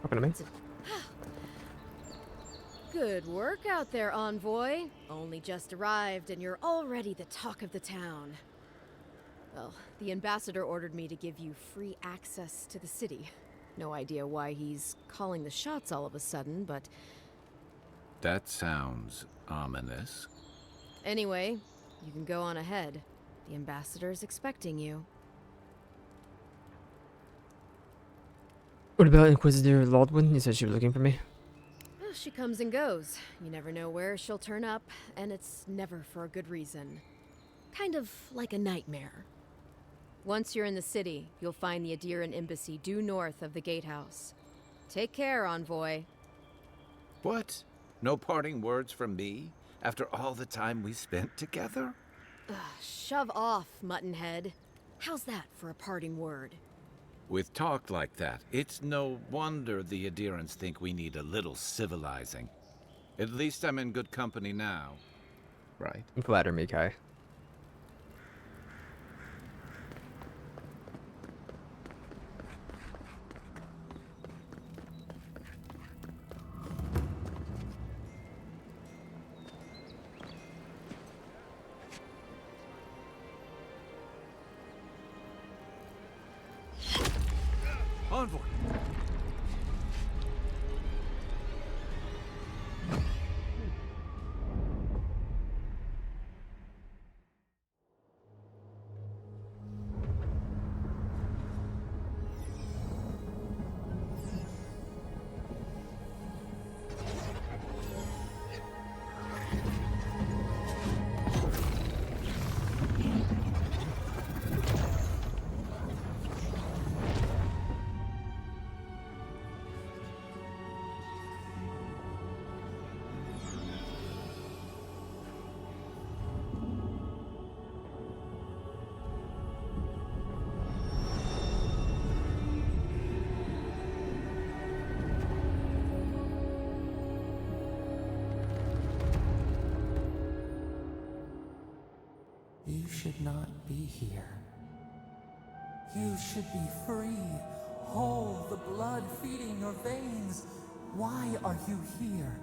Talking to me? Good work out there, envoy. Only just arrived and you're already the talk of the town. Well, the ambassador ordered me to give you free access to the city. No idea why he's calling the shots all of a sudden, but... That sounds ominous. Anyway, you can go on ahead. The ambassador's expecting you. What about Inquisitor Laldwin? You said she was looking for me. Well, she comes and goes. You never know where she'll turn up, and it's never for a good reason. Kind of like a nightmare. Once you're in the city, you'll find the Adiran embassy due north of the gatehouse. Take care, envoy. What? No parting words from me? After all the time we spent together? Shove off, Muttonhead. How's that for a parting word? With talk like that, it's no wonder the Adirans think we need a little civilizing. At least I'm in good company now. Right? You flatter me, Kai. Envoy! You should not be here. You should be free, whole, the blood feeding your veins. Why are you here?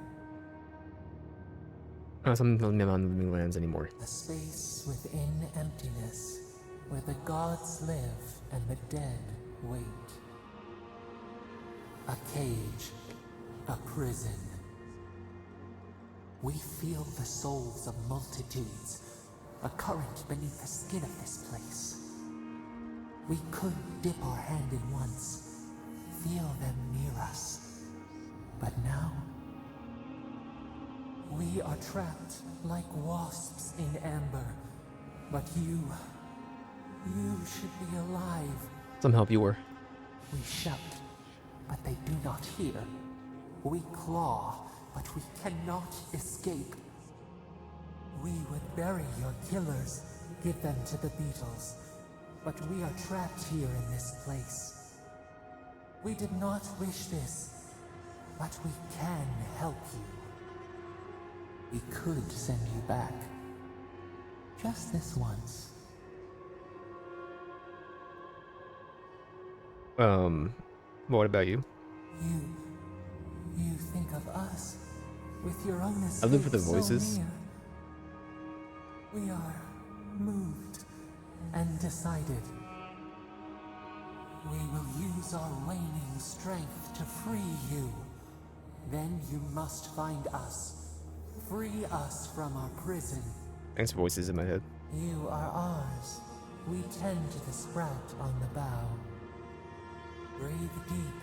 Something telling me I'm not on living lands anymore. A space within emptiness, where the gods live and the dead wait. A cage, a prison. We feel the souls of multitudes, a current beneath the skin of this place. We could dip our hand in once, feel them near us. But now, we are trapped like wasps in amber. But you should be alive. Some help you were. We shout, but they do not hear. We claw, but we cannot escape. We would bury your killers, give them to the beetles. But we are trapped here in this place. We did not wish this, but we can help you. We could send you back. Just this once. What about you? You think of us with your own escape. I live for the so voices. near. We are moved and decided. We will use our waning strength to free you. Then you must find us. Free us from our prison. Thanks, voices in my head. You are ours. We tend to the sprout on the bough. Breathe deep.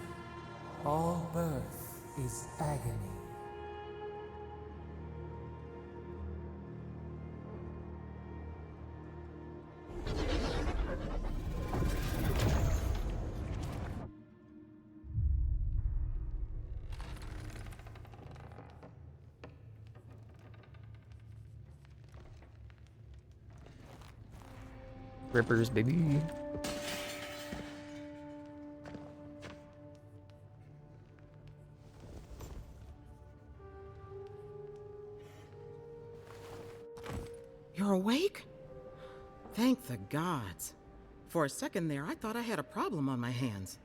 All birth is agony. Rippers, baby. You're awake? Thank the gods. For a second there, I thought I had a problem on my hands.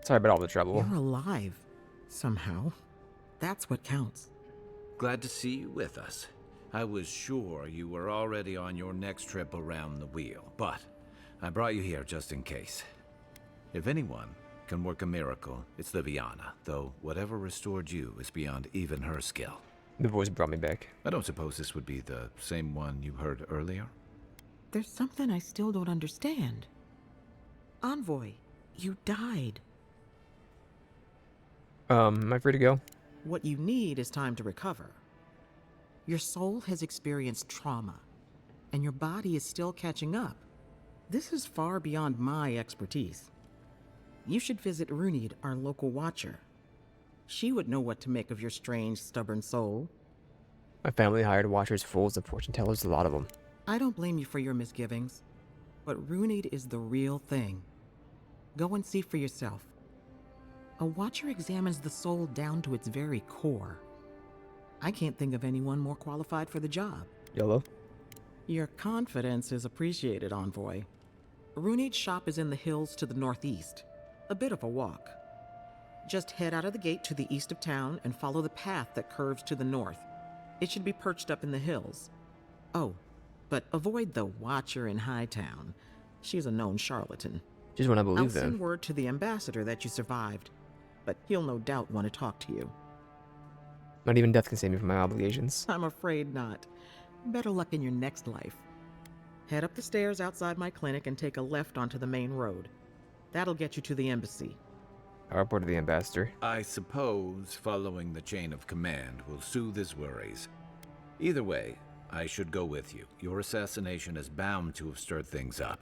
Sorry about all the trouble. You're alive. Somehow. That's what counts. Glad to see you with us. I was sure you were already on your next trip around the wheel, but I brought you here just in case. If anyone can work a miracle, it's Liviana, though whatever restored you is beyond even her skill. The voice brought me back. I don't suppose this would be the same one you heard earlier? There's something I still don't understand. Envoy, you died. Am I free to go? What you need is time to recover. Your soul has experienced trauma, and your body is still catching up. This is far beyond my expertise. You should visit Runid, our local watcher. She would know what to make of your strange, stubborn soul. My family hired watchers, fools, and fortune tellers, a lot of them. I don't blame you for your misgivings, but Runid is the real thing. Go and see for yourself. A watcher examines the soul down to its very core. I can't think of anyone more qualified for the job. YOLO. Your confidence is appreciated, Envoy. Runid's shop is in the hills to the northeast. A bit of a walk. Just head out of the gate to the east of town and follow the path that curves to the north. It should be perched up in the hills. Oh, but avoid the Watcher in Hightown. She's a known charlatan. Just when I I'll believe send them. word to the ambassador that you survived, but he'll no doubt want to talk to you. Not even death can save me from my obligations. I'm afraid not. Better luck in your next life. Head up the stairs outside my clinic and take a left onto the main road. That'll get you to the embassy. I report to the ambassador. I suppose following the chain of command will soothe his worries. Either way, I should go with you. Your assassination is bound to have stirred things up.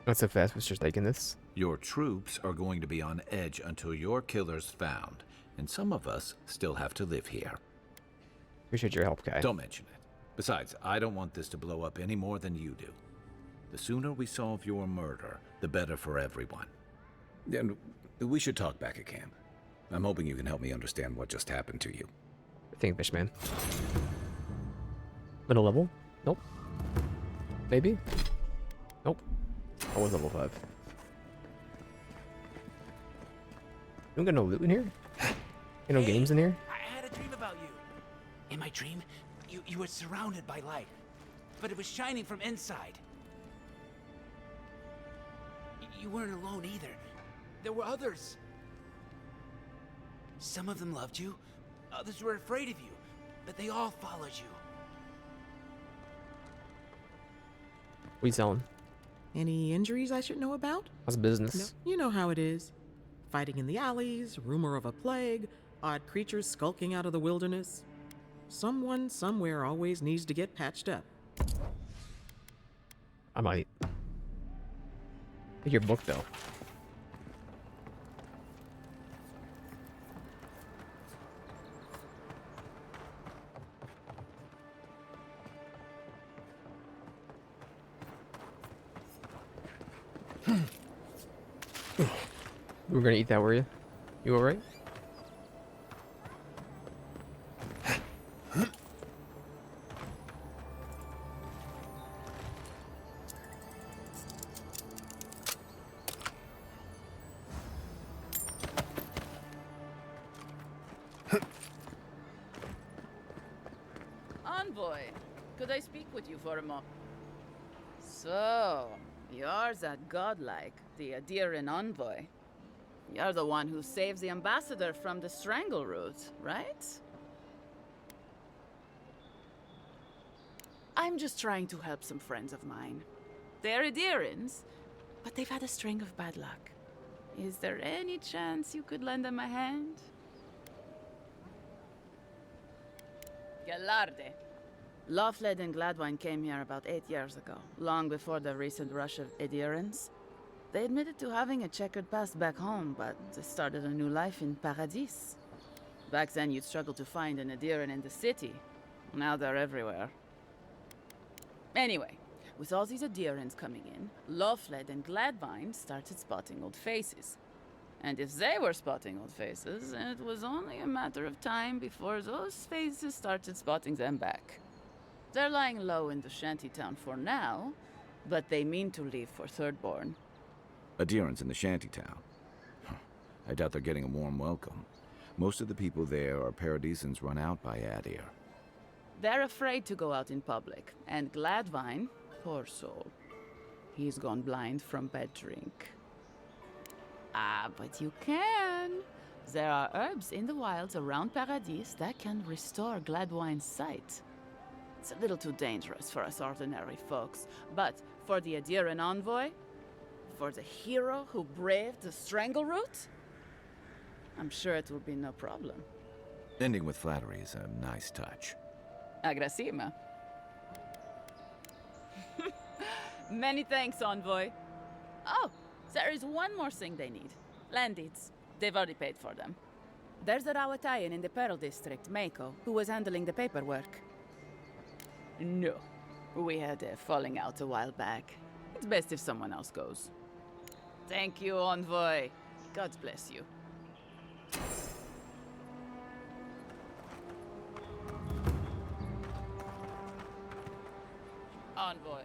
Not so fast, was just taking this. Your troops are going to be on edge until your killer's found, and some of us still have to live here. Appreciate your help, Kai. Don't mention it. Besides, I don't want this to blow up any more than you do. The sooner we solve your murder, the better for everyone. And we should talk back at camp. I'm hoping you can help me understand what just happened to you. Think, Fishman. Middle level? Nope. Maybe? Nope. I was level 5. You don't got no loot in here? Ain't no games in here? I had a dream about you. In my dream, you were surrounded by light, but it was shining from inside. You weren't alone either. There were others. Some of them loved you, others were afraid of you, but they all followed you. What are you selling? Any injuries I should know about? How's business? No, you know how it is. Fighting in the alleys, rumor of a plague, odd creatures skulking out of the wilderness. Someone somewhere always needs to get patched up. I might. Take your book, though. You were gonna eat that, were you? You alright? Envoy, could I speak with you for a moment? So, you're that godlike, the Adiran envoy. You're the one who saves the ambassador from the strangle root, right? I'm just trying to help some friends of mine. They're Adirans, but they've had a string of bad luck. Is there any chance you could lend them a hand? Galarde. Lawfled and Gladwine came here about 8 years ago, long before the recent rush of adherents. They admitted to having a checkered past back home, but they started a new life in Paradis. Back then, you'd struggle to find an adherent in the city. Now they're everywhere. Anyway, with all these adherents coming in, Lawfled and Gladwine started spotting old faces. And if they were spotting old faces, it was only a matter of time before those faces started spotting them back. They're lying low in the shantytown for now, but they mean to leave for Thirdborn. Adherents in the shantytown. Huh. I doubt they're getting a warm welcome. Most of the people there are paradisans run out by Adir. They're afraid to go out in public, and Gladwine, poor soul, he's gone blind from bad drink. Ah, but you can. There are herbs in the wilds around Paradis that can restore Gladwine's sight. It's a little too dangerous for us ordinary folks, but for the Adiran envoy, for the hero who braved the strangle route, I'm sure it will be no problem. Ending with flattery is a nice touch. Agrasima. Many thanks, envoy. Oh, there is one more thing they need. Land deeds. They've already paid for them. There's a Rawatayan in the Pearl District, Mako, who was handling the paperwork. No. We had a falling out a while back. It's best if someone else goes. Thank you, envoy. God bless you. Envoy.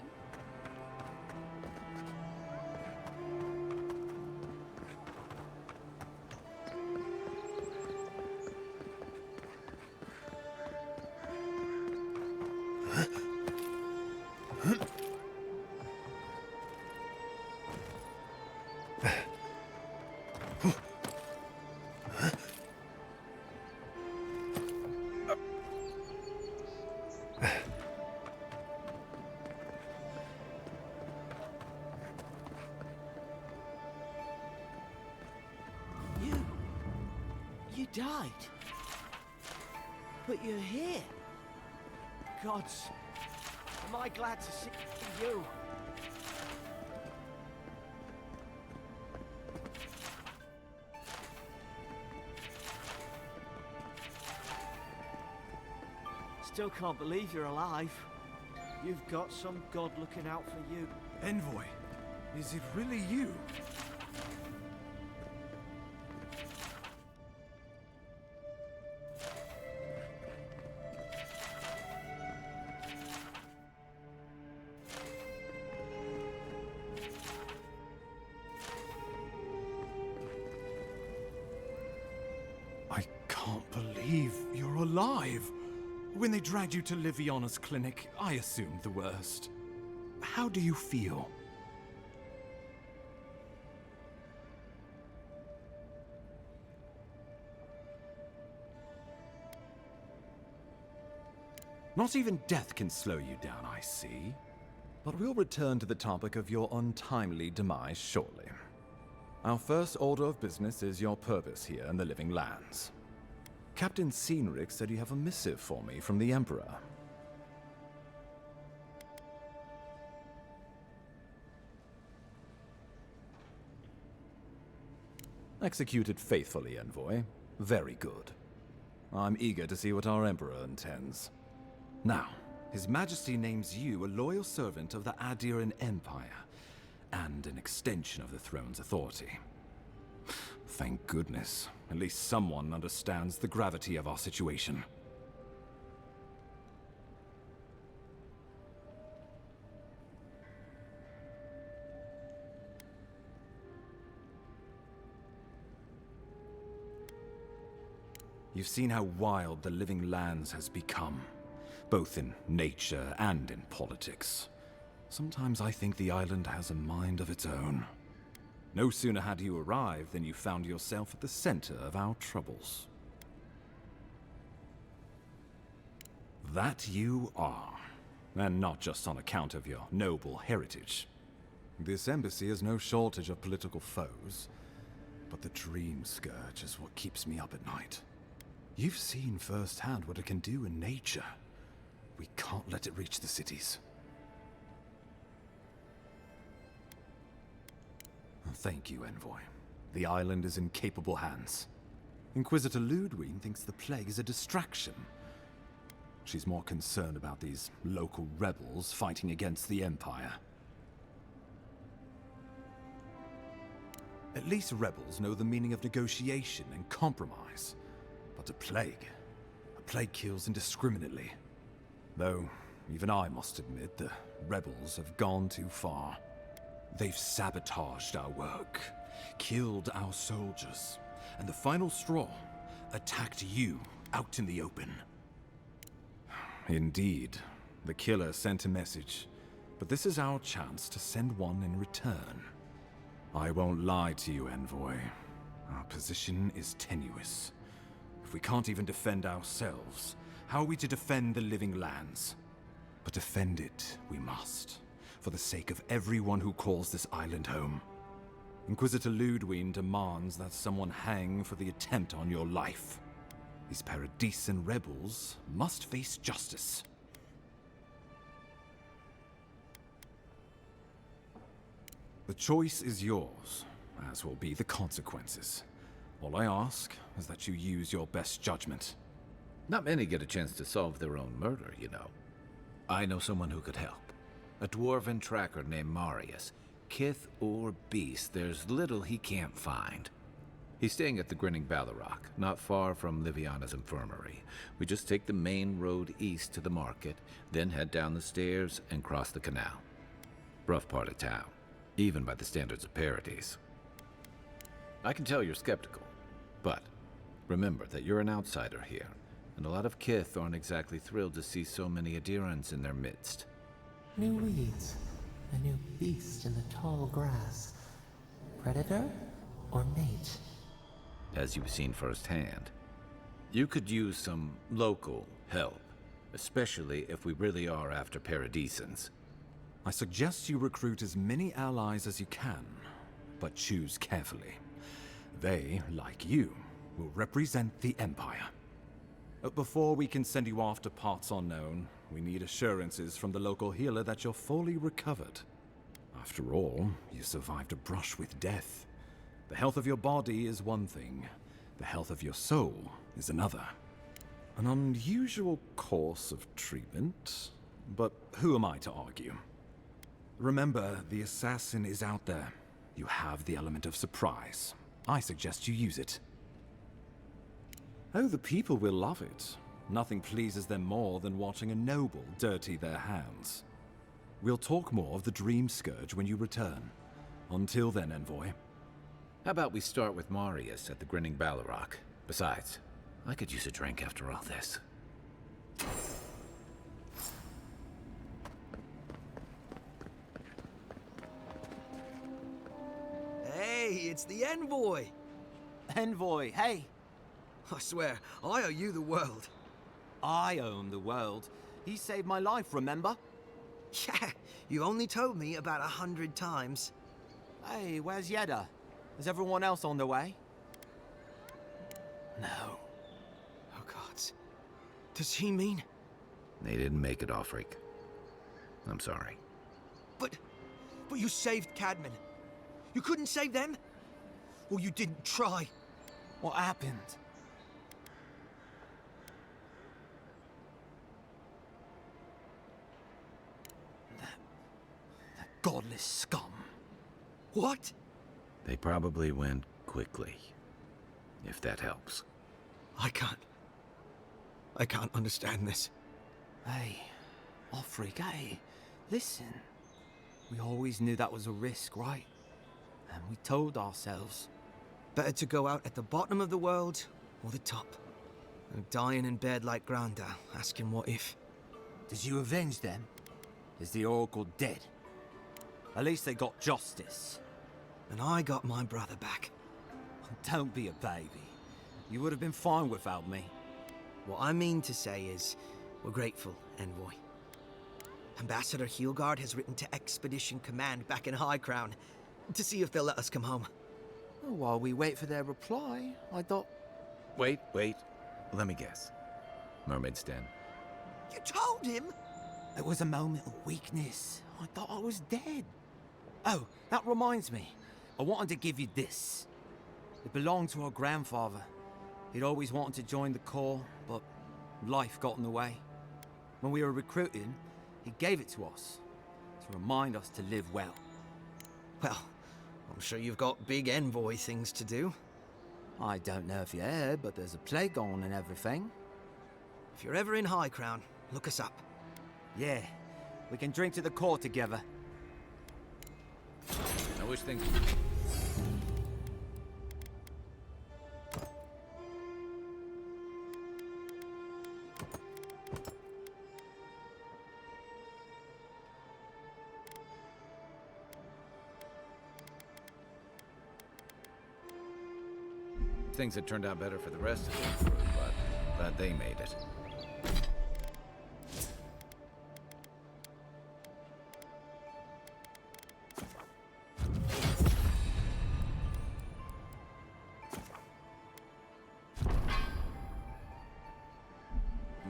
You died. But you're here. Gods, am I glad to see you. Still can't believe you're alive. You've got some god looking out for you. Envoy, is it really you? I can't believe you're alive. When they dragged you to Liviana's clinic, I assumed the worst. How do you feel? Not even death can slow you down, I see. But we'll return to the topic of your untimely demise shortly. Our first order of business is your purpose here in the Living Lands. Captain Cynric said you have a missive for me from the Emperor. Executed faithfully, Envoy. Very good. I'm eager to see what our Emperor intends. Now, His Majesty names you a loyal servant of the Adiran Empire, and an extension of the throne's authority. Thank goodness. At least someone understands the gravity of our situation. You've seen how wild the Living Lands has become, both in nature and in politics. Sometimes I think the island has a mind of its own. No sooner had you arrived than you found yourself at the center of our troubles. That you are. And not just on account of your noble heritage. This embassy has no shortage of political foes, but the Dream Scourge is what keeps me up at night. You've seen firsthand what it can do in nature. We can't let it reach the cities. Thank you, Envoy. The island is in capable hands. Inquisitor Ludwig thinks the plague is a distraction. She's more concerned about these local rebels fighting against the Empire. At least rebels know the meaning of negotiation and compromise. But a plague kills indiscriminately. Though, even I must admit, the rebels have gone too far. They've sabotaged our work, killed our soldiers, and the final straw attacked you out in the open. Indeed, the killer sent a message, but this is our chance to send one in return. I won't lie to you, Envoy. Our position is tenuous. If we can't even defend ourselves, how are we to defend the living lands? But defend it we must, for the sake of everyone who calls this island home. Inquisitor Ludwine demands that someone hang for the attempt on your life. These Paradisen rebels must face justice. The choice is yours, as will be the consequences. All I ask is that you use your best judgment. Not many get a chance to solve their own murder, you know. I know someone who could help. A dwarven tracker named Marius. Kith or beast, there's little he can't find. He's staying at the Grinning Ballarrock, not far from Liviana's infirmary. We just take the main road east to the market, then head down the stairs and cross the canal. Rough part of town, even by the standards of Paradise. I can tell you're skeptical, but remember that you're an outsider here, and a lot of Kith aren't exactly thrilled to see so many Adirans in their midst. New weeds, a new beast in the tall grass. Predator or mate? As you've seen firsthand. You could use some local help, especially if we really are after Paradisans. I suggest you recruit as many allies as you can, but choose carefully. They, like you, will represent the Empire. But before we can send you off to parts unknown, we need assurances from the local healer that you're fully recovered. After all, you survived a brush with death. The health of your body is one thing. The health of your soul is another. An unusual course of treatment, but who am I to argue? Remember, the assassin is out there. You have the element of surprise. I suggest you use it. Oh, the people will love it. Nothing pleases them more than watching a noble dirty their hands. We'll talk more of the Dream Scourge when you return. Until then, Envoy. How about we start with Marius at the Grinning Ballarrock? Besides, I could use a drink after all this. Hey, it's the Envoy! Envoy, hey! I swear, I owe you the world. I own the world. He saved my life, remember? Yeah, you only told me about 100 times. Hey, where's Yeda? Is everyone else on their way? No. Oh, God. Does he mean... They didn't make it, Offric. I'm sorry. But you saved Cadman. You couldn't save them? Or you didn't try? What happened? That godless scum. What? They probably went quickly, if that helps. I can't understand this. Hey, Offric, hey, listen. We always knew that was a risk, right? And we told ourselves. Better to go out at the bottom of the world or the top. And dying in bed like Granda, asking what if. Did you avenge them? Is the Oracle dead? At least they got justice. And I got my brother back. Don't be a baby. You would have been fine without me. What I mean to say is, we're grateful, Envoy. Ambassador Heelgard has written to Expedition Command back in High Crown to see if they'll let us come home. Well, while we wait for their reply, I thought... Wait. Let me guess. Mermaid's Den. You told him? It was a moment of weakness. I thought I was dead. Oh, that reminds me. I wanted to give you this. It belonged to our grandfather. He'd always wanted to join the Corps, but life got in the way. When we were recruiting, he gave it to us to remind us to live well. Well, I'm sure you've got big Envoy things to do. I don't know if you heard, but there's a plague on and everything. If you're ever in High Crown, look us up. Yeah, we can drink to the Corps together. I wish things... Things had turned out better for the rest of the crew, but glad they made it.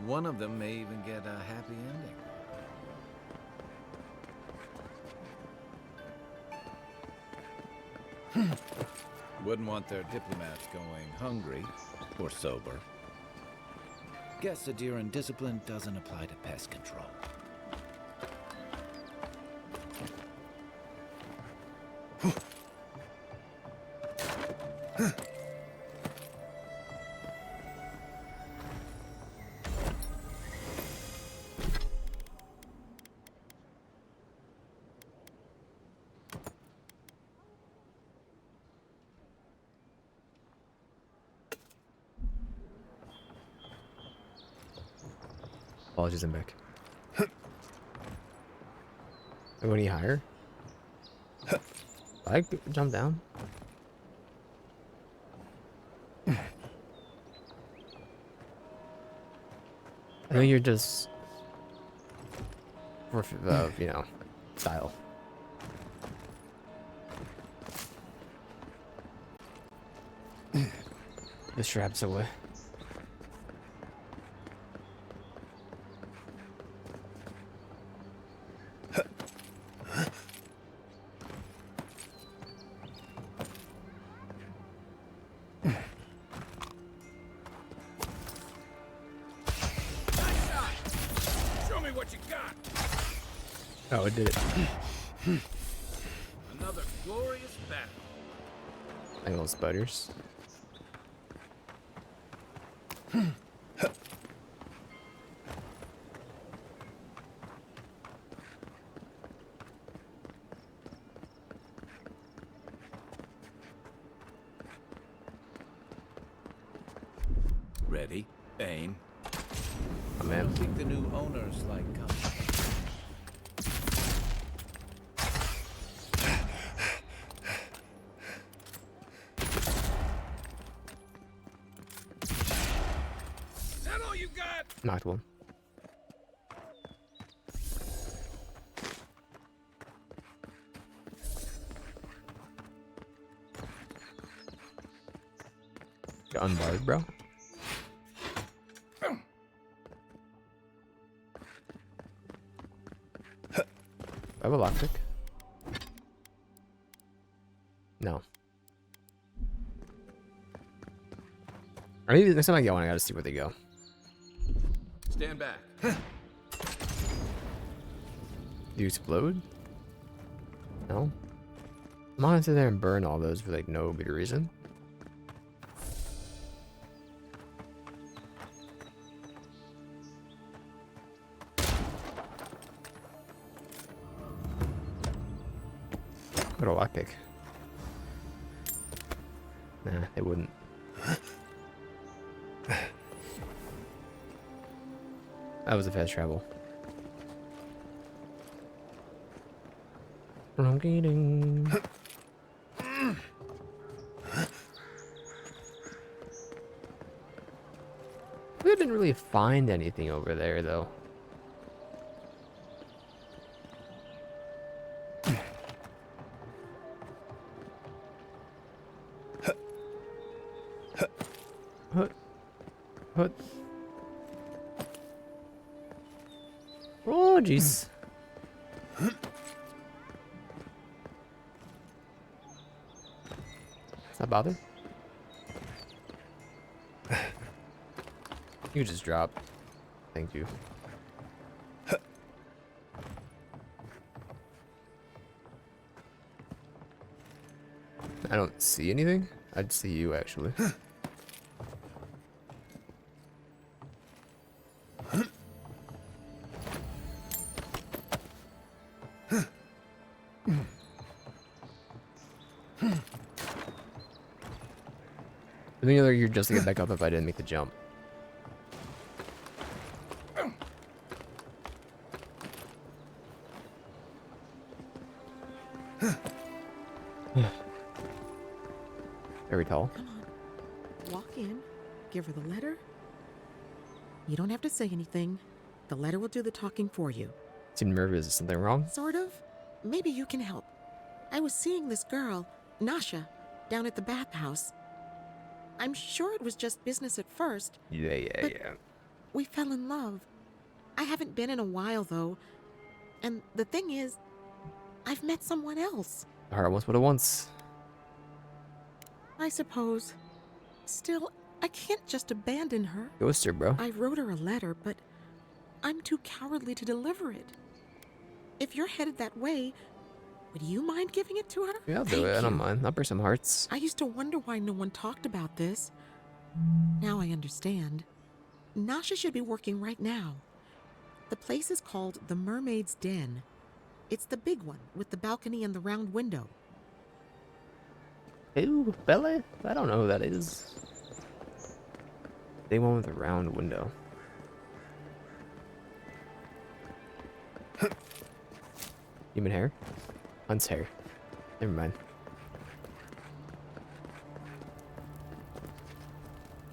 One of them may even get a happy ending. Wouldn't want their diplomats going hungry or sober. Guess Adiran discipline doesn't apply to pest control. Apologies, I'm back. Go any higher? I jump down. I think you're just for you know, style. The straps away. Oh, it did it. Another glorious battle. Like little spiders. Ready, aim. Oh man. I don't think the new owners like company. Is that all you got? Knocked one. Got unbarred, bro. I have a lockpick. No. Or maybe next time I get one, I gotta see where they go. Stand back. Do you explode? No. I'm not gonna sit there and burn all those for like no good reason. What a lockpick. Nah, they wouldn't. That was a fast travel. I'm getting. We didn't really find anything over there, though. What? Oh, jeez. Does that bother? You just drop. Thank you. I don't see anything. I'd see you actually. I think you're just to get back up if I didn't make the jump. Very tall. Walk in, give her the letter. You don't have to say anything. The letter will do the talking for you. Seem nervous. Is something wrong? Sort of. Maybe you can help. I was seeing this girl, Nasha, down at the bathhouse. I'm sure it was just business at first. Yeah. We fell in love. I haven't been in a while, though. And the thing is, I've met someone else. Heart once, but once. I suppose. Still, I can't just abandon her. Ghost her, bro. I wrote her a letter, but I'm too cowardly to deliver it. If you're headed that way, would you mind giving it to her? Yeah, I'll do Thank it. I don't you. mind. I'll break some hearts. I used to wonder why no one talked about this. Now I understand. Nasha should be working right now. The place is called the Mermaid's Den. It's the big one with the balcony and the round window. Ew, Bella? I don't know who that is. They one with a round window. Human hair? Hunt's hair. Never mind.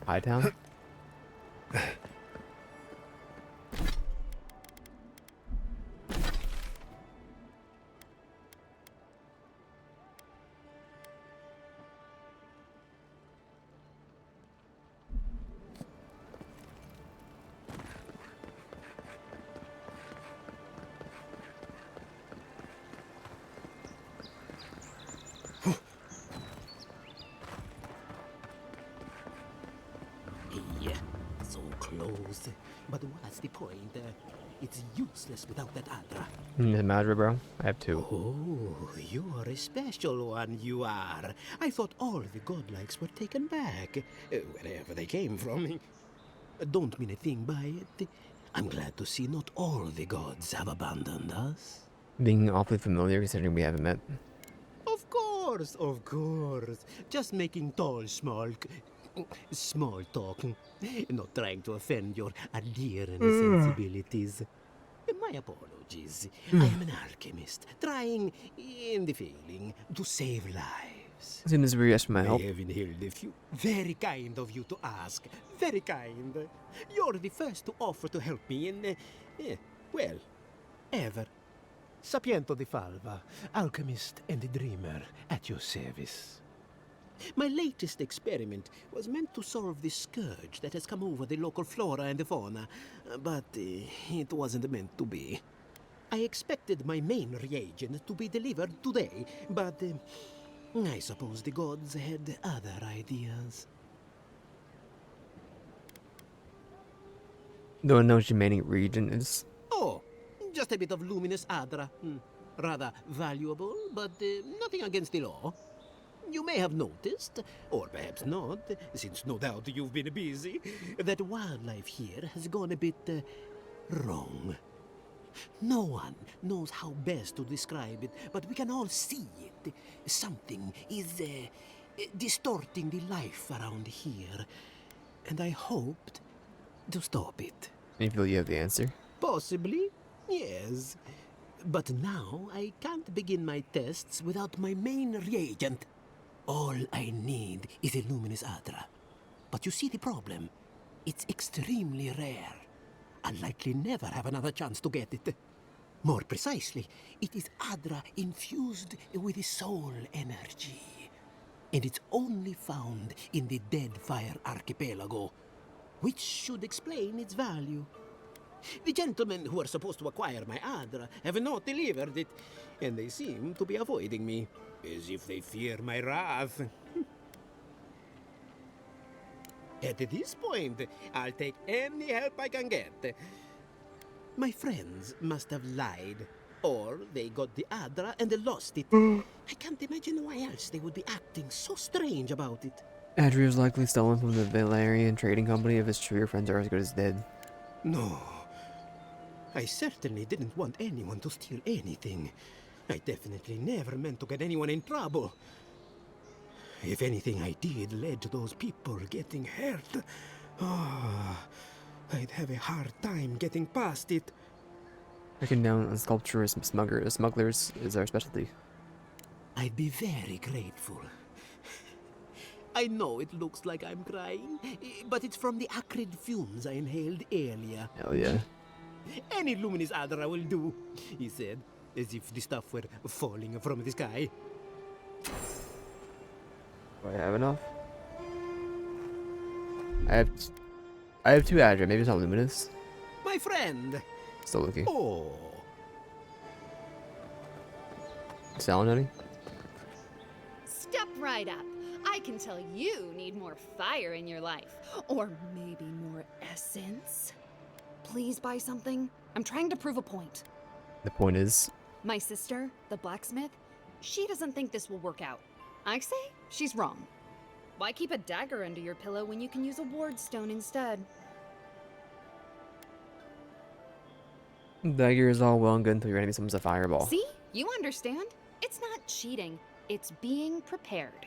Hightown? Yeah, so close. But what's the point? It's useless without that Adra. The Madra, bro. I have two. Oh, you're a special one, you are. I thought all the godlikes were taken back, wherever they came from. Don't mean a thing by it. I'm glad to see not all the gods have abandoned us. Being awfully familiar considering we haven't met. Of course, of course. Just making small talk. Not trying to offend your adherent sensibilities. My apologies. I am an alchemist, trying, in the failing, to save lives. As soon as we ask for my help. I have inhaled a few. Very kind of you to ask. Very kind. You're the first to offer to help me in, well, ever. Sapiento di Falva, alchemist and dreamer, at your service. My latest experiment was meant to solve the scourge that has come over the local flora and the fauna, but it wasn't meant to be. I expected my main reagent to be delivered today, but I suppose the gods had other ideas. No one knows your main region is. Oh, just a bit of luminous Adra. Rather valuable, but nothing against the law. You may have noticed, or perhaps not, since no doubt you've been busy, that wildlife here has gone a bit wrong. No one knows how best to describe it, but we can all see it. Something is distorting the life around here, and I hoped to stop it. You feel you have the answer? Possibly, yes. But now I can't begin my tests without my main reagent. All I need is a luminous Adra. But you see the problem? It's extremely rare. I'll likely never have another chance to get it. More precisely, it is Adra infused with soul energy. And it's only found in the Deadfire Archipelago, which should explain its value. The gentlemen who are supposed to acquire my Adra have not delivered it, and they seem to be avoiding me, as if they fear my wrath. At this point, I'll take any help I can get. My friends must have lied, or they got the Adra and they lost it. I can't imagine why else they would be acting so strange about it. Adria was likely stolen from the Valerian trading company. If it's true, your friends are as good as dead. No. I certainly didn't want anyone to steal anything. I definitely never meant to get anyone in trouble. If anything I did led to those people getting hurt, I'd have a hard time getting past it. Breaking down on sculptures and smugglers is our specialty. I'd be very grateful. I know it looks like I'm crying, but it's from the acrid fumes I inhaled earlier. Hell yeah. Any luminous Adra will do, he said, as if the stuff were falling from the sky. Do I have enough? I have 2 Adra. Maybe it's not luminous. My friend! Still looking. Oh. Selling any? Step right up. I can tell you need more fire in your life. Or maybe more essence. Please buy something. I'm trying to prove a point. The point is, My sister, the blacksmith, she doesn't think this will work out. I say she's wrong. Why keep a dagger under your pillow when you can use a ward stone instead? dagger is all well and good until your enemy summons a fireball. See? You understand? It's not cheating. It's being prepared.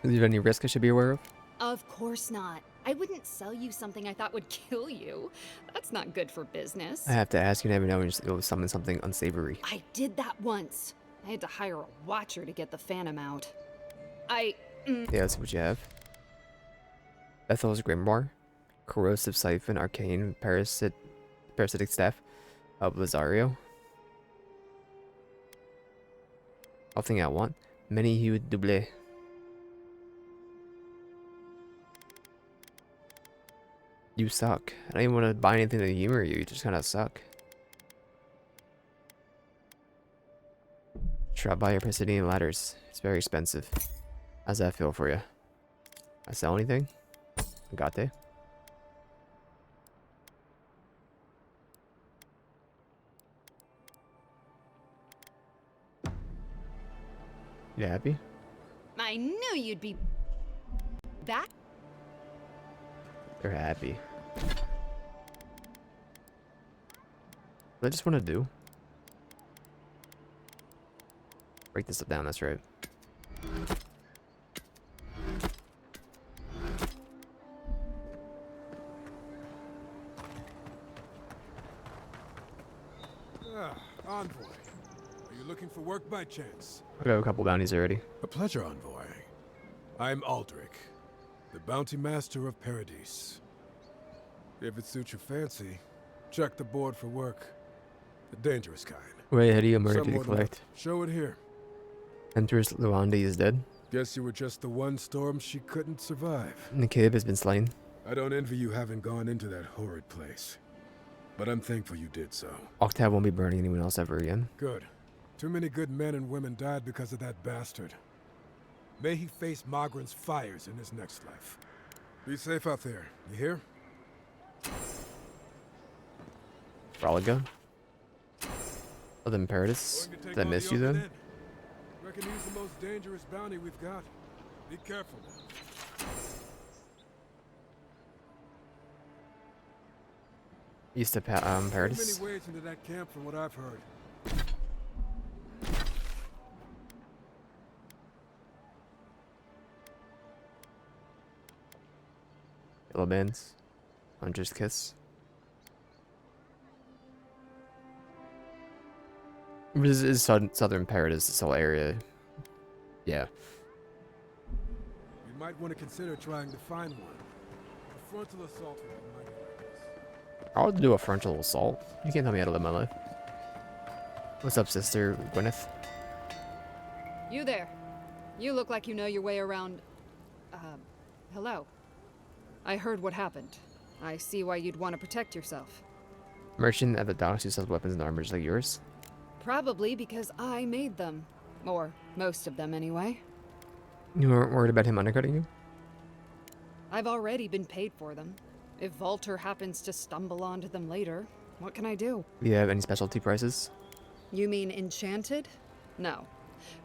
Is there any risk I should be aware of? Of course not. I wouldn't sell you something I thought would kill you. That's not good for business. I have to ask, you never know when you just go summon something unsavory. I did that once. I had to hire a watcher to get the phantom out. Yeah, that's what you have. Bethel's Grimoire, Corrosive Siphon, Arcane, Parasitic Staff, Blizario. All thing I want. Many-hued Double. You suck. I don't even want to buy anything to humor you. You just kind of suck. Should I buy your Presidian ladders? It's very expensive. How's that feel for you? I sell anything? Got they? You happy? I knew you'd be back. They're happy. What I just want to do. Break this stuff down, that's right. Envoy. Are you looking for work by chance? I got a couple bounties already. A pleasure, Envoy. I'm Aldrich, the bounty master of Paradise. If it suits your fancy, check the board for work. The dangerous kind. Way ahead of you, I'm ready to Someone collect. left. Show it here. Empress Luandi is dead. Guess you were just the one storm she couldn't survive. Nikib has been slain. I don't envy you having gone into that horrid place. But I'm thankful you did so. Octav won't be burning anyone else ever again. Good. Too many good men and women died because of that bastard. May he face Magran's fires in his next life. Be safe out there, you hear? Froliga? Oh, the Imperatus? Going to take Did I on miss the you open then? end. Reckon he's the most dangerous bounty we've got. Be careful now. East of Too Imperatus? many ways into that camp from what I've heard. Yellow bands. Hunter's Kiss. This is Southern Paradise, this whole area. Yeah. You might want to consider trying to find one. A frontal assault would be mighty reckless. I'll do a frontal assault. You can't tell me how to live my life. What's up, sister Gwyneth? You there. You look like you know your way around. Hello. I heard what happened. I see why you'd want to protect yourself. Merchant at the docks who sells weapons and armor just like yours. Probably because I made them. Or most of them, anyway. You weren't worried about him undercutting you? I've already been paid for them. If Volter happens to stumble onto them later, what can I do? Do you have any specialty prices? You mean enchanted? No.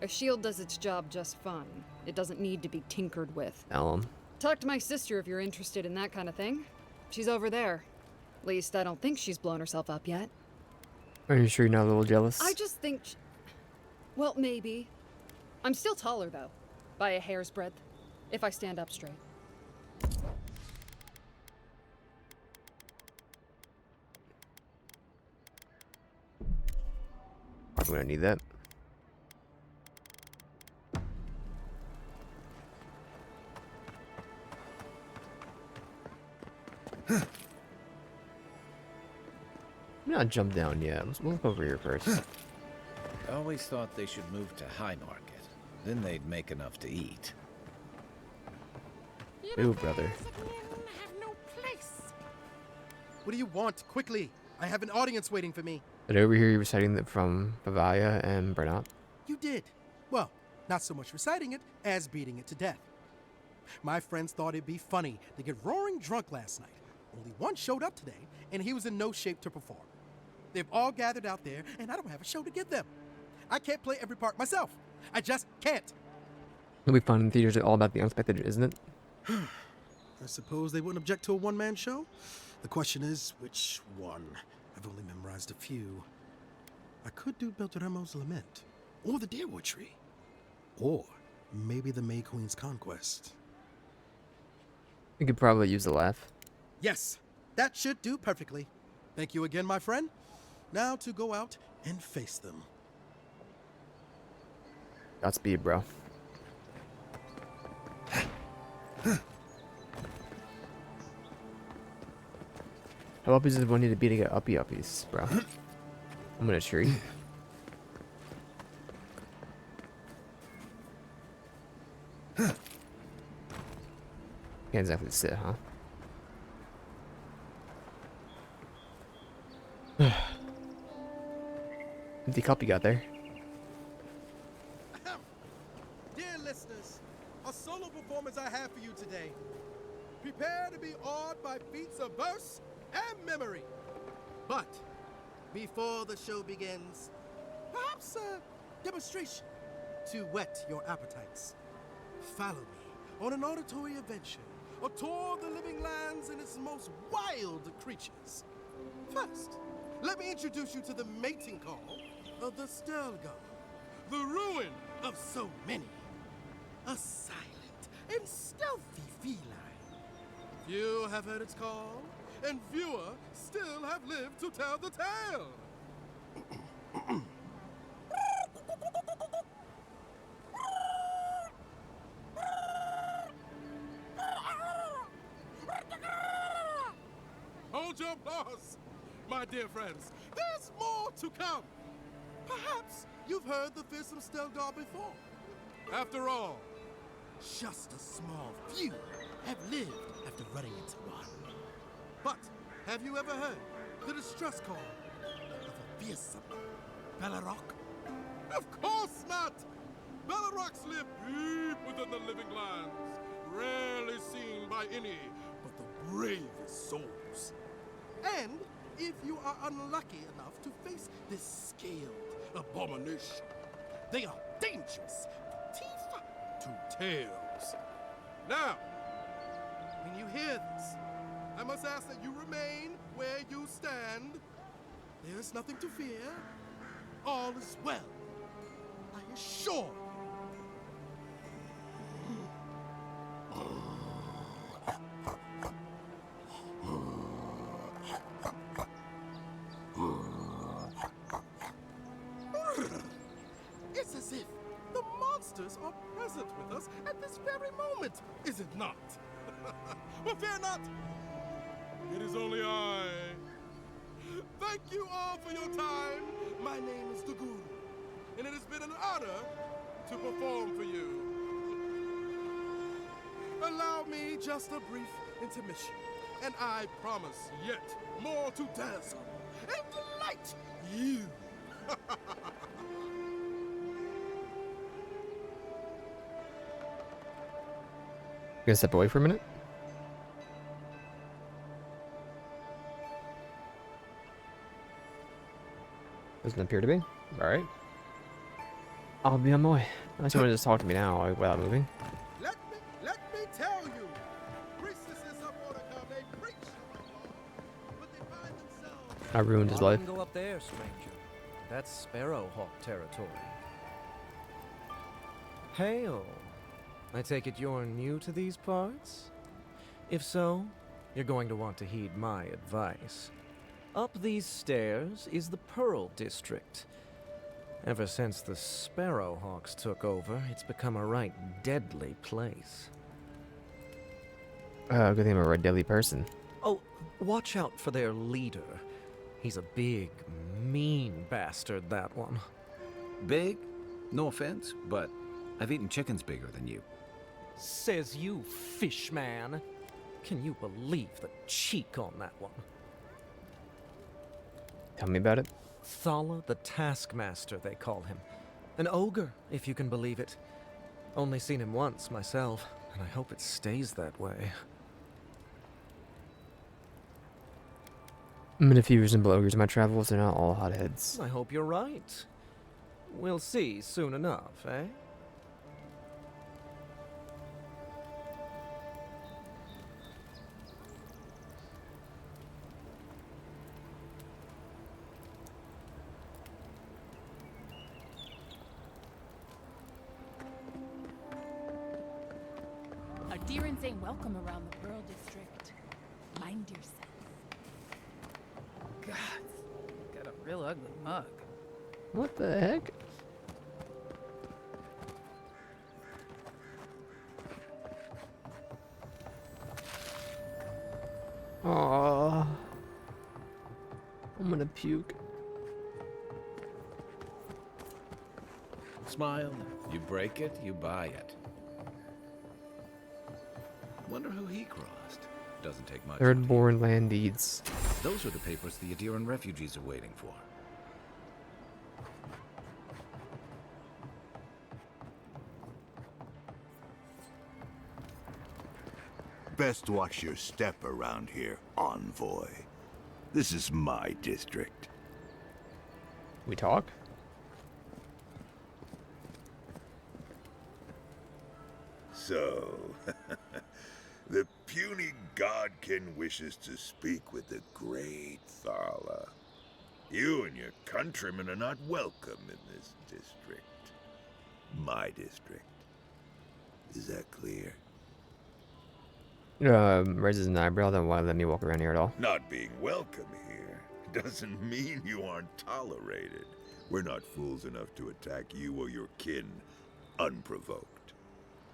A shield does its job just fine. It doesn't need to be tinkered with. Talk to my sister if you're interested in that kind of thing. She's over there. At least I don't think she's blown herself up yet. Are you sure you're not a little jealous? I just think... Well, maybe. I'm still taller, though. By a hair's breadth. If I stand up straight. I'm gonna need that. I'm not jump down yet. We'll look over here first. I always thought they should move to High Market. Then they'd make enough to eat. Ooh, brother. What do you want? Quickly! I have an audience waiting for me. Did I overhear you reciting it from Bavaria and Bernat? You did. Well, not so much reciting it as beating it to death. My friends thought it'd be funny to get roaring drunk last night. Only one showed up today, and he was in no shape to perform. They've all gathered out there, and I don't have a show to give them. I can't play every part myself. I just can't. It'll be fun in theaters. All about the unexpected, isn't it? I suppose they wouldn't object to a one-man show? The question is, which one? I've only memorized a few. I could do Beltramo's Lament, or the Deerwood Tree, or maybe the May Queen's Conquest. You could probably use the laugh. Yes, that should do perfectly. Thank you again, my friend. Now to go out and face them. Godspeed, bro. How uppies does one need to be to get uppy uppies, bro? I'm in a tree. Can't exactly sit, huh? Empty cup you got there. Dear listeners, a solo performance I have for you today. Prepare to be awed by feats of verse and memory. But before the show begins, perhaps a demonstration to whet your appetites. Follow me on an auditory adventure, a tour of the living lands and its most wild creatures. First, let me introduce you to the mating call of the Stelgar, the ruin of so many. A silent and stealthy feline. Few have heard its call, and fewer still have lived to tell the tale. Hold your applause, my dear friends. There's more to come. Perhaps you've heard the fearsome Stelgar before. After all, just a small few have lived after running into one. But have you ever heard the distress call of a fearsome Bellerock? Of course not! Bellerocks live deep within the living lands, rarely seen by any but the bravest souls. And if you are unlucky enough to face this scaled abomination, they are dangerous from teeth to tails. Now, when you hear this, I must ask that you remain where you stand. There is nothing to fear. All is well. I assure you. It's as if the monsters are present with us at this very moment, is it not? But fear not. It is only I. Thank you all for your time. My name is the Guru, and it has been an honor to perform for you. Allow me just a brief intermission, and I promise yet more to dazzle and delight you. You gonna step away for a minute? Doesn't appear to be. Alright. I'll be on my way. Unless you want to just talk to me now like, without moving. Let me tell you, priestesses of Mordecai may preach, but they find themselves. I ruined his life. Go up there, stranger. That's Sparrowhawk territory. Hail. I take it you're new to these parts? If so, you're going to want to heed my advice. Up these stairs is the Pearl District. Ever since the Sparrowhawks took over, it's become a right deadly place. Good thing I'm a red deadly person. Oh, watch out for their leader. He's a big, mean bastard, that one. Big? No offense, but I've eaten chickens bigger than you. Says you, fish man. Can you believe the cheek on that one? Tell me about it. Thala the Taskmaster, they call him. An ogre, if you can believe it. Only seen him once myself, and I hope it stays that way. I'm in a few reasonable ogres in my travels. They're not all hotheads. I hope you're right. We'll see soon enough, eh? Adherents ain't welcome around the Pearl District. Mind yourself. God, got a real ugly mug. What the heck? Aww. I'm gonna puke. Smile. You break it, you buy it. Wonder who he crossed. Doesn't take much. Third-born land deeds. Those are the papers the Adiran refugees are waiting for. Best watch your step around here, envoy. This is my district. We talk? So, the puny godkin wishes to speak with the great Thala. You and your countrymen are not welcome in this district. My district. Is that clear? Raises an eyebrow, don't want to let me walk around here at all. Not being welcome here doesn't mean you aren't tolerated. We're not fools enough to attack you or your kin unprovoked.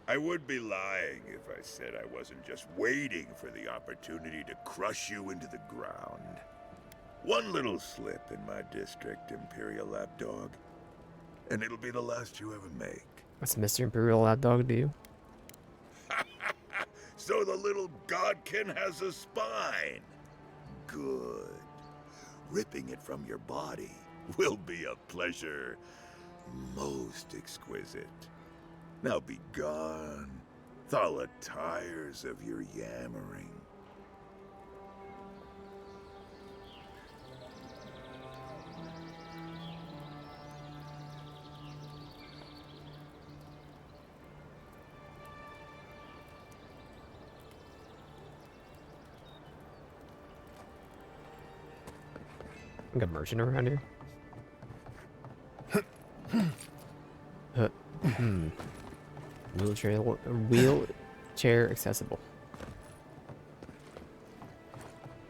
I would be lying if I said I wasn't just waiting for the opportunity to crush you into the ground. One little slip in my district, Imperial Lapdog, and it'll be the last you ever make. What's Mr. Imperial Lapdog do you? So the little godkin has a spine. Good. Ripping it from your body will be a pleasure most exquisite. Now be gone. Thala tires of your yammering. Like a merchant around here? Wheelchair accessible.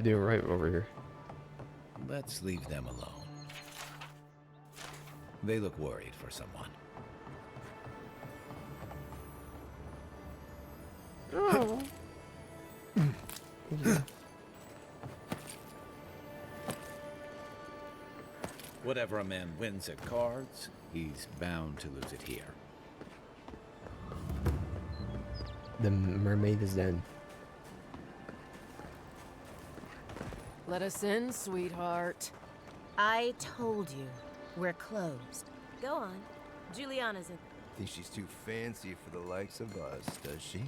Do it right over here. Let's leave them alone. They look worried for someone. Oh. Yeah. Whatever a man wins at cards, he's bound to lose it here. The mermaid is dead. Let us in, sweetheart. I told you, we're closed. Go on. Juliana's in. Think she's too fancy for the likes of us, does she?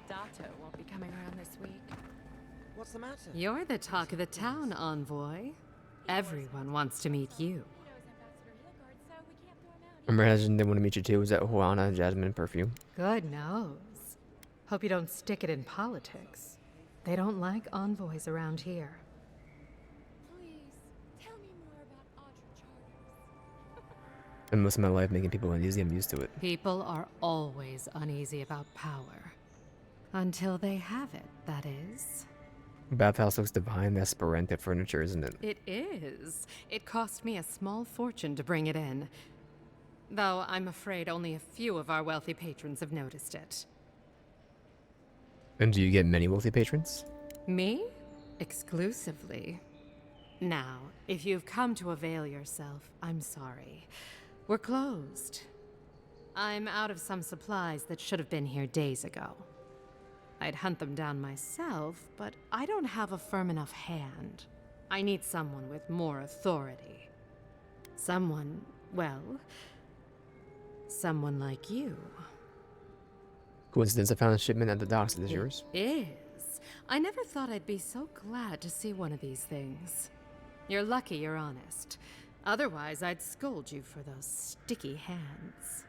Dato won't be coming around this week. What's the matter? You're the talk of the town, envoy. Everyone wants to meet you. Imagine they want to meet you too. Was that Juana Jasmine perfume? Good knows. Hope you don't stick it in politics. They don't like envoys around here. And most of my life making people uneasy, I'm used to it. People are always uneasy about power. Until they have it, that is. Bathhouse looks divine. That's Esperanto furniture, isn't it? It is. It cost me a small fortune to bring it in. Though I'm afraid only a few of our wealthy patrons have noticed it. And do you get many wealthy patrons? Me? Exclusively. Now, if you've come to avail yourself, I'm sorry. We're closed. I'm out of some supplies that should have been here days ago. I'd hunt them down myself, but I don't have a firm enough hand. I need someone with more authority. Someone, well, someone like you. Coincidence, I found a shipment at the docks. Is this yours? Is. I never thought I'd be so glad to see one of these things. You're lucky you're honest. Otherwise, I'd scold you for those sticky hands.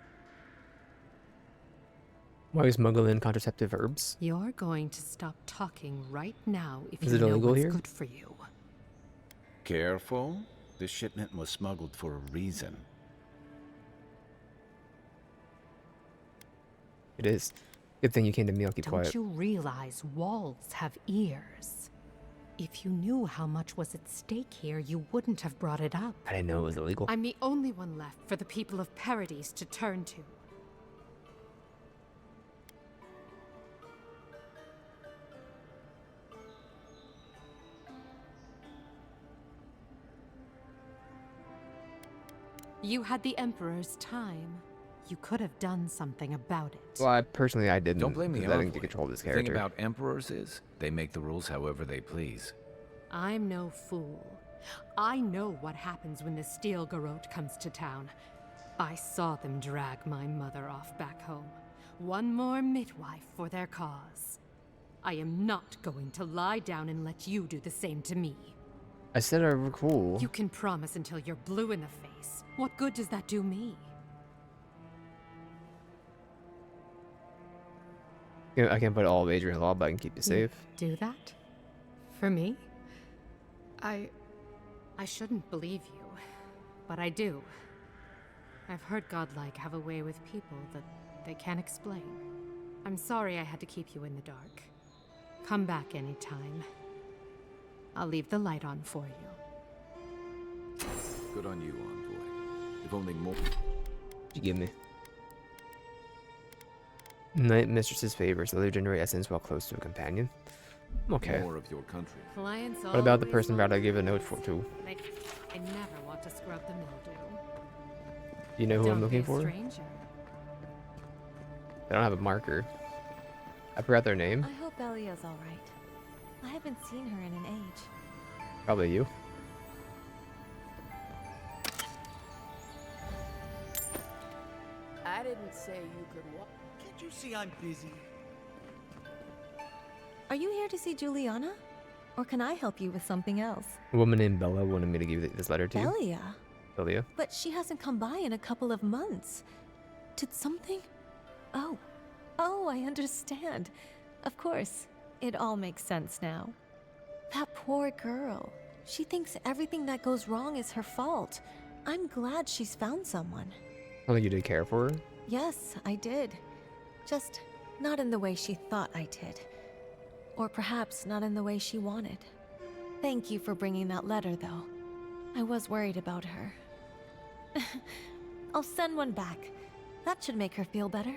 Why are you smuggling contraceptive herbs? You're going to stop talking right now if Is you it know illegal what's here? good for you. Careful. This shipment was smuggled for a reason. It is. Good thing you came to me. I'll keep Don't quiet. you realize walls have ears? If you knew how much was at stake here, you wouldn't have brought it up. I didn't know it was illegal. I'm the only one left for the people of Paradise to turn to. You had the Emperor's time. You could have done something about it. Well, I didn't. Don't blame me. because I didn't get control of this The thing character. about emperors is they make the rules however they please. I'm no fool. I know what happens when the Steel Garrote comes to town. I saw them drag my mother off back home. One more midwife for their cause. I am not going to lie down and let you do the same to me. I said I were cool. You can promise until you're blue in the face. What good does that do me? Yeah, I can put all of Adrian Law, but I can keep you safe. Do that? For me? I shouldn't believe you, but I do. I've heard godlike have a way with people that they can't explain. I'm sorry I had to keep you in the dark. Come back anytime. I'll leave the light on for you. Good on you, Envoy. If only more. You give me. Night Mistress's favors. Let her generate essence while close to a companion. Okay. More of your country. Clients What about the always person want about I give a note for to? I never want to scrub the mildew. You know who I'm Don't be looking a for? stranger. I don't have a marker. I forgot their name. I hope Elia's all right. I haven't seen her in an age. Probably you. I didn't say you could walk. Can't you see I'm busy? Are you here to see Juliana? Or can I help you with something else? A woman named Bella wanted me to give this letter to you. Elia? Elia? But she hasn't come by in a couple of months. Did something? Oh. Oh, I understand. Of course. It all makes sense now. That poor girl. She thinks everything that goes wrong is her fault. I'm glad she's found someone. I don't think you did care for her. Yes, I did. Just not in the way she thought I did. Or perhaps not in the way she wanted. Thank you for bringing that letter, though. I was worried about her. I'll send one back. That should make her feel better.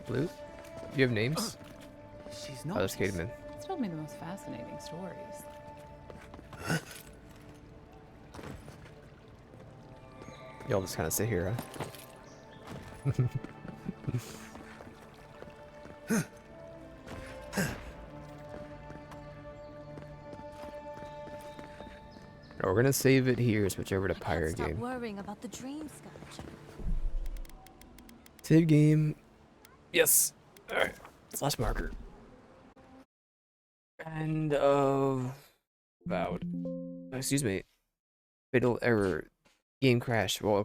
Blue? You have names? She's Oh, not. there's Cademan. It's told me the most fascinating stories. Y'all just kind of sit here, huh? We're gonna save it here. Switch over to pirate Stop game. worrying about the dream sketch. Save game. Yes. All right. Slash marker. End of Avowed. Excuse me. Fatal error. Game crash. Well,